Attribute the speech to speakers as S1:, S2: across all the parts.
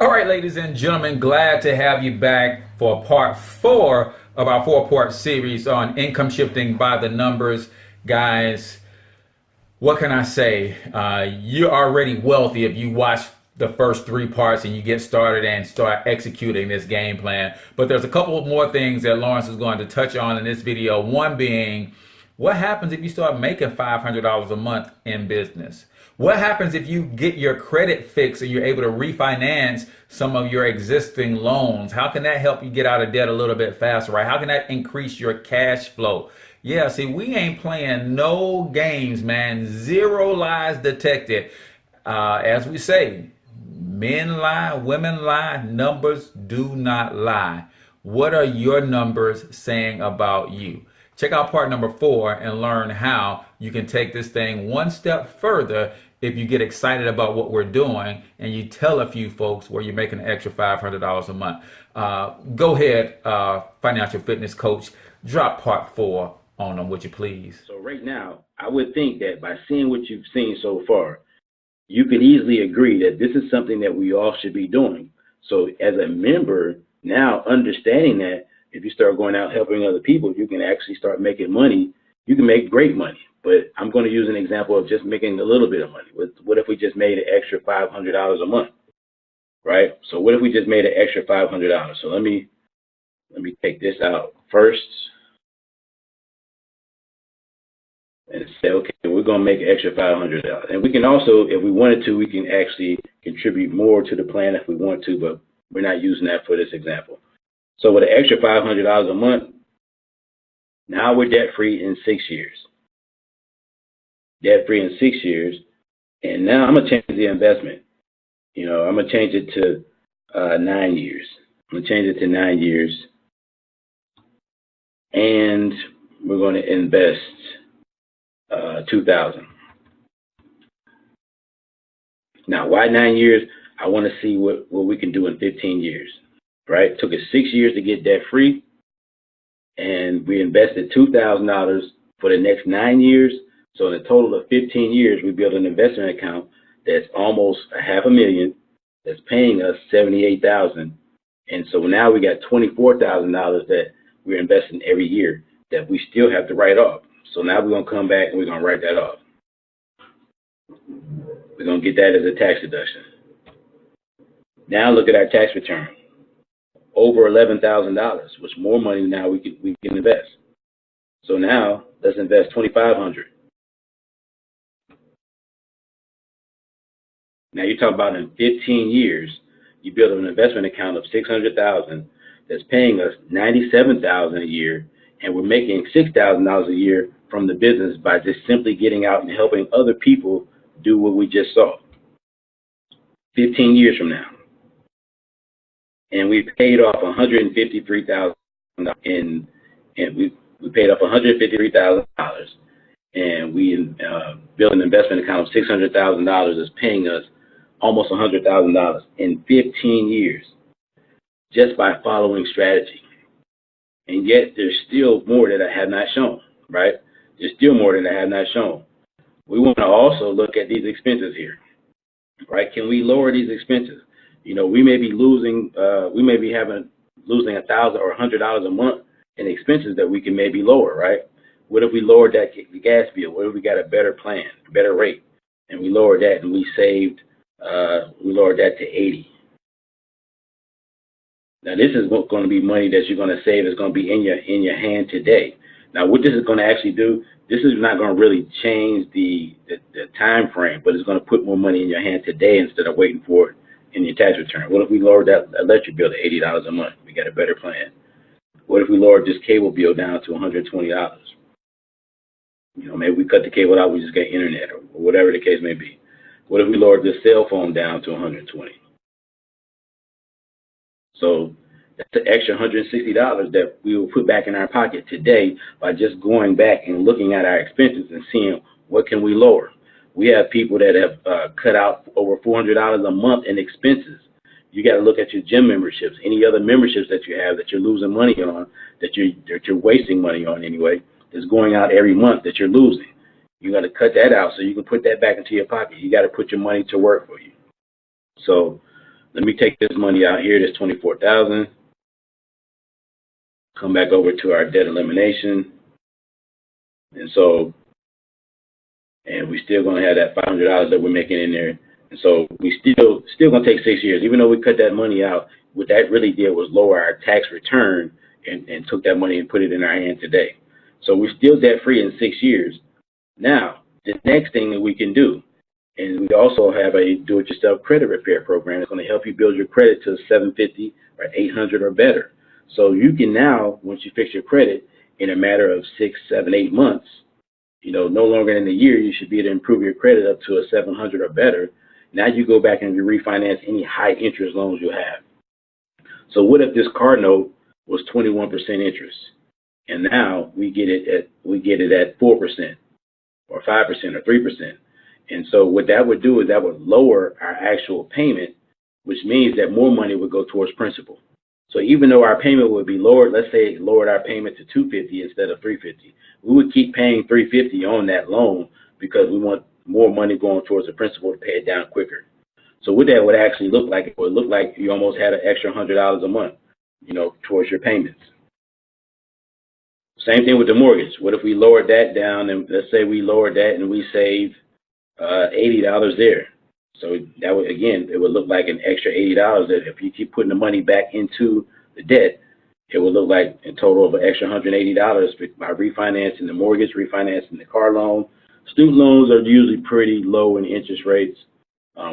S1: All right, ladies and gentlemen, glad to have you back for part 4 of our 4-part series on income shifting by the numbers. Guys, what can I say? You're already wealthy if you watch the first 3 parts and you get started and start executing this game plan. But there's a couple more things that Lawrence is going to touch on in this video. One being, what happens if you start making $500 a month in business? What happens if you get your credit fixed and you're able to refinance some of your existing loans? How can that help you get out of debt a little bit faster, right? How can that increase your cash flow? Yeah, see, we ain't playing no games, man. Zero lies detected. As we say, men lie, women lie, numbers do not lie. What are your numbers saying about you? Check out part number 4 and learn how you can take this thing one step further if you get excited about what we're doing and you tell a few folks where you're making an extra $500 a month. Go ahead, financial fitness coach, drop part 4 on them, would you please?
S2: So right now, I would think that by seeing what you've seen so far, you could easily agree that this is something that we all should be doing. So as a member, now understanding that if you start going out helping other people, you can actually start making money. You can make great money. But I'm going to use an example of just making a little bit of money. What if we just made an extra $500 a month, right? So what if we just made an extra $500? So let me take this out first and say, okay, we're going to make an extra $500. And we can also, if we wanted to, we can actually contribute more to the plan if we want to, but we're not using that for this example. So with an extra $500 a month, now we're debt-free in 6 years. Debt-free in 6 years. And now I'm going to change the investment. I'm going to change it to 9 years. I'm going to change it to 9 years. And we're going to invest $2,000. Now, why 9 years? I want to see what we can do in 15 years. Right? It took us 6 years to get debt free, and we invested $2,000 for the next 9 years. So in a total of 15 years, we built an investment account that's almost $500,000, that's paying us $78,000, and so now we got $24,000 that we're investing every year that we still have to write off. So now we're gonna come back and we're gonna write that off. We're gonna get that as a tax deduction. Now look at our tax return. Over $11,000, which more money now we can invest. So now let's invest $2,500. Now you're talking about in 15 years, you build an investment account of $600,000 that's paying us $97,000 a year, and we're making $6,000 a year from the business by just simply getting out and helping other people do what we just saw. 15 years from now. And we paid off $153,000, and we paid off $153,000, and we built an investment account of $600,000 that's paying us almost $100,000 in 15 years, just by following strategy. And yet there's still more that I have not shown, right? There's still more that I have not shown. We want to also look at these expenses here, right? Can we lower these expenses? We may be losing, losing $1,000 or $100 a month in expenses that we can maybe lower, right? What if we lowered that the gas bill? What if we got a better plan, better rate, and we lowered that and we saved, we lowered that to $80. Now this is going to be money that you're going to save. It's going to be in your hand today. Now what this is going to actually do, this is not going to really change the time frame, but it's going to put more money in your hand today instead of waiting for it in your tax return. What if we lowered that electric bill to $80 a month? We got a better plan. What if we lowered this cable bill down to $120? Maybe we cut the cable out, we just get internet or whatever the case may be. What if we lowered this cell phone down to $120? So that's an extra $160 that we will put back in our pocket today by just going back and looking at our expenses and seeing what can we lower. We have people that have cut out over $400 a month in expenses. You got to look at your gym memberships, any other memberships that you have that you're losing money on, that you're wasting money on anyway, that's going out every month that you're losing. You got to cut that out so you can put that back into your pocket. You got to put your money to work for you. So let me take this money out here, this $24,000. Come back over to our debt elimination. And we still going to have that $500 that we're making in there. And so we still going to take 6 years. Even though we cut that money out, what that really did was lower our tax return and took that money and put it in our hand today. So we're still debt free in 6 years. Now, the next thing that we can do, and we also have a do-it-yourself credit repair program that's going to help you build your credit to 750 or 800 or better. So you can now, once you fix your credit, in a matter of 6, 7, 8 months, no longer in a year, you should be able to improve your credit up to a 700 or better. Now you go back and you refinance any high interest loans you have. So what if this car note was 21% interest, and now we get it at 4% or 5% or 3%? And so what that would do is that would lower our actual payment, which means that more money would go towards principal. So even though our payment would be lowered, let's say it lowered our payment to $250 instead of $350, we would keep paying $350 on that loan because we want more money going towards the principal to pay it down quicker. So what that would actually look like, it would look like you almost had an extra $100 a month, towards your payments. Same thing with the mortgage. What if we lowered that down, and let's say we lowered that and we saved $80 there? So that would, again, it would look like an extra $80 that if you keep putting the money back into the debt, it would look like a total of an extra $180 by refinancing the mortgage, refinancing the car loan. Student loans are usually pretty low in interest rates.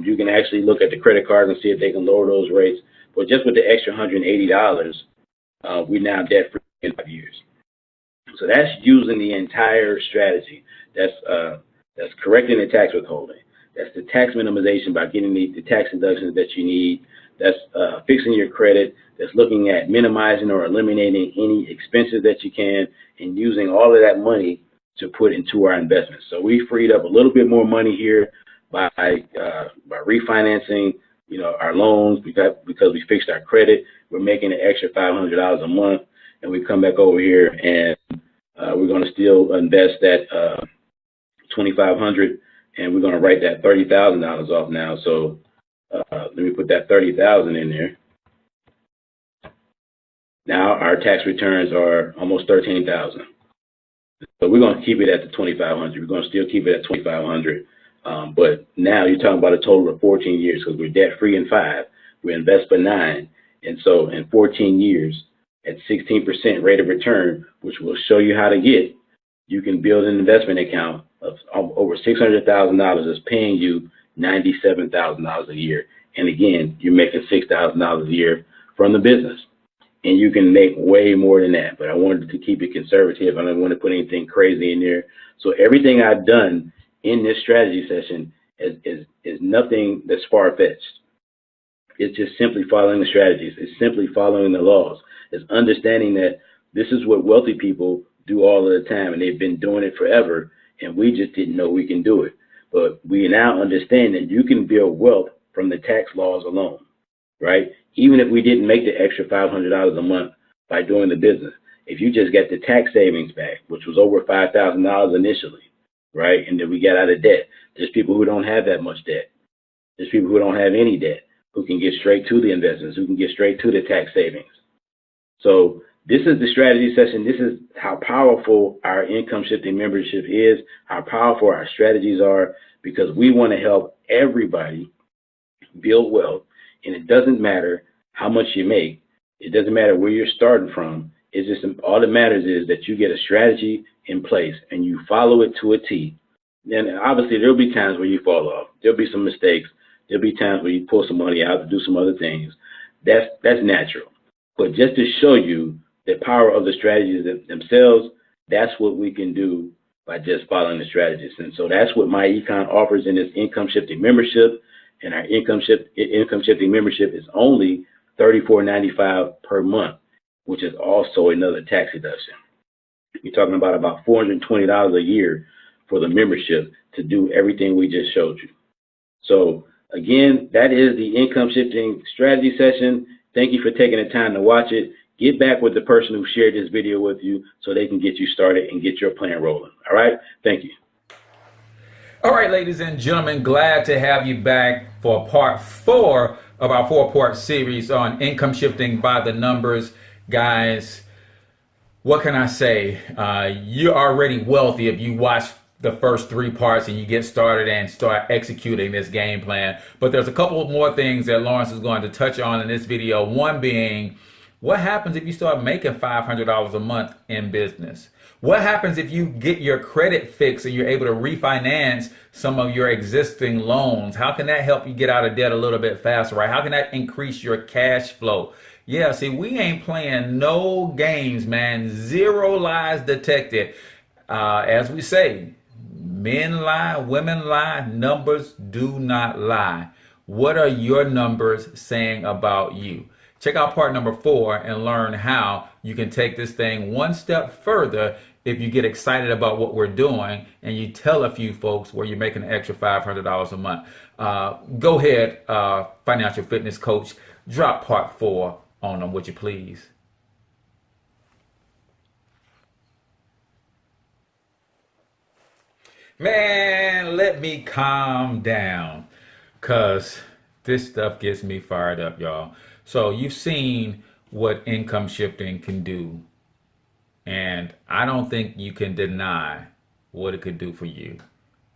S2: You can actually look at the credit cards and see if they can lower those rates. But just with the extra $180, we're now debt free in 5 years. So that's using the entire strategy. That's correcting the tax withholding. That's the tax minimization by getting the tax deductions that you need. That's fixing your credit. That's looking at minimizing or eliminating any expenses that you can and using all of that money to put into our investments. So we freed up a little bit more money here by refinancing, our loans because we fixed our credit. We're making an extra $500 a month, and we come back over here and we're going to still invest that $2,500, and we're going to write that $30,000 off now. So let me put that $30,000 in there. Now our tax returns are almost $13,000. So we're going to keep it at the $2,500. We're going to still keep it at $2,500. But now you're talking about a total of 14 years because we're debt free in 5. We invest for 9. And so in 14 years at 16% rate of return, which we'll show you how to get, you can build an investment account of over $600,000 that's paying you $97,000 a year. And again, you're making $6,000 a year from the business. And you can make way more than that. But I wanted to keep it conservative. I don't want to put anything crazy in there. So everything I've done in this strategy session is nothing that's far-fetched. It's just simply following the strategies. It's simply following the laws. It's understanding that this is what wealthy people do all of the time, and they've been doing it forever, and we just didn't know we can do it. But we now understand that you can build wealth from the tax laws alone, right? Even if we didn't make the extra $500 a month by doing the business, if you just get the tax savings back, which was over $5,000 initially, right? And then we got out of debt. There's people who don't have that much debt. There's people who don't have any debt, who can get straight to the investments, who can get straight to the tax savings. So this is the strategy session. This is how powerful our income shifting membership is, how powerful our strategies are, because we want to help everybody build wealth. And it doesn't matter how much you make. It doesn't matter where you're starting from. It's just all that matters is that you get a strategy in place and you follow it to a T. Then obviously there'll be times where you fall off. There'll be some mistakes. There'll be times where you pull some money out to do some other things. That's natural. But just to show you the power of the strategies themselves, that's what we can do by just following the strategies. And so that's what myEcon offers in this income shifting membership. And our income shifting membership is only $34.95 per month, which is also another tax deduction. You're talking about $420 a year for the membership to do everything we just showed you. So Again, that is the income shifting strategy session. Thank you for taking the time to watch it. Get back with the person who shared this video with you so they can get you started and get your plan rolling. All right? Thank you.
S1: All right, ladies and gentlemen, glad to have you back for part 4 of our 4-part series on income shifting by the numbers. Guys, what can I say? You're already wealthy if you watch the first 3 parts and you get started and start executing this game plan. But there's a couple more things that Lawrence is going to touch on in this video. One being, what happens if you start making $500 a month in business? What happens if you get your credit fixed and you're able to refinance some of your existing loans? How can that help you get out of debt a little bit faster, right? How can that increase your cash flow? Yeah, see, we ain't playing no games, man. Zero lies detected. As we say, men lie, women lie, numbers do not lie. What are your numbers saying about you? Check out part number 4 and learn how you can take this thing one step further if you get excited about what we're doing and you tell a few folks where you're making an extra $500 a month. Go ahead, financial fitness coach, drop part 4 on them, would you please? Man, let me calm down, because this stuff gets me fired up, y'all. So you've seen what income shifting can do, and I don't think you can deny what it could do for you.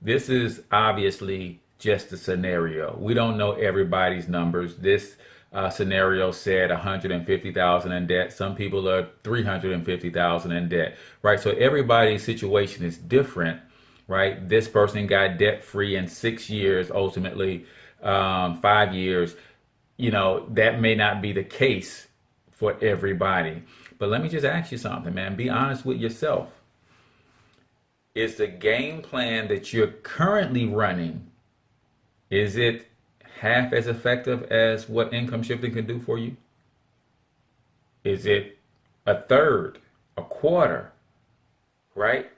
S1: This is obviously just a scenario. We don't know everybody's numbers. This scenario said 150,000 in debt. Some people are 350,000 in debt, right? So everybody's situation is different, right? This person got debt free in 6 years, ultimately 5 years. You know, that may not be the case for everybody. But let me just ask you something, man. Be honest with yourself. Is the game plan that you're currently running, is it half as effective as what income shifting can do for you? Is it a third, a quarter, right?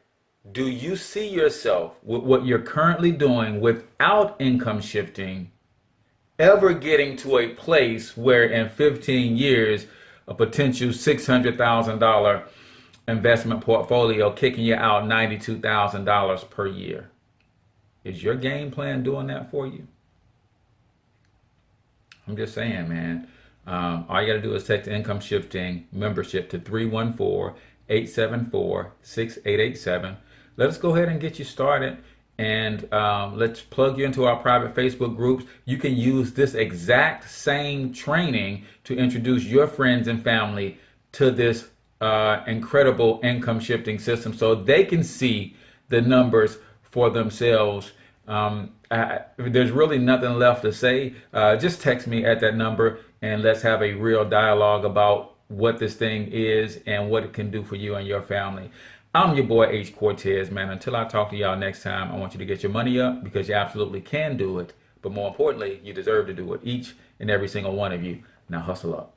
S1: Do you see yourself with what you're currently doing without income shifting ever getting to a place where in 15 years, a potential $600,000 investment portfolio kicking you out $92,000 per year? Is your game plan doing that for you? I'm just saying, man. All you got to do is text income shifting membership to 314-874-6887. Let us go ahead and get you started. And let's plug you into our private Facebook groups. You can use this exact same training to introduce your friends and family to this incredible income shifting system so they can see the numbers for themselves. There's really nothing left to say. Just text me at that number and let's have a real dialogue about what this thing is and what it can do for you and your family. I'm your boy H. Cortez, man. Until I talk to y'all next time, I want you to get your money up, because you absolutely can do it. But more importantly, you deserve to do it. Each and every single one of you. Now hustle up.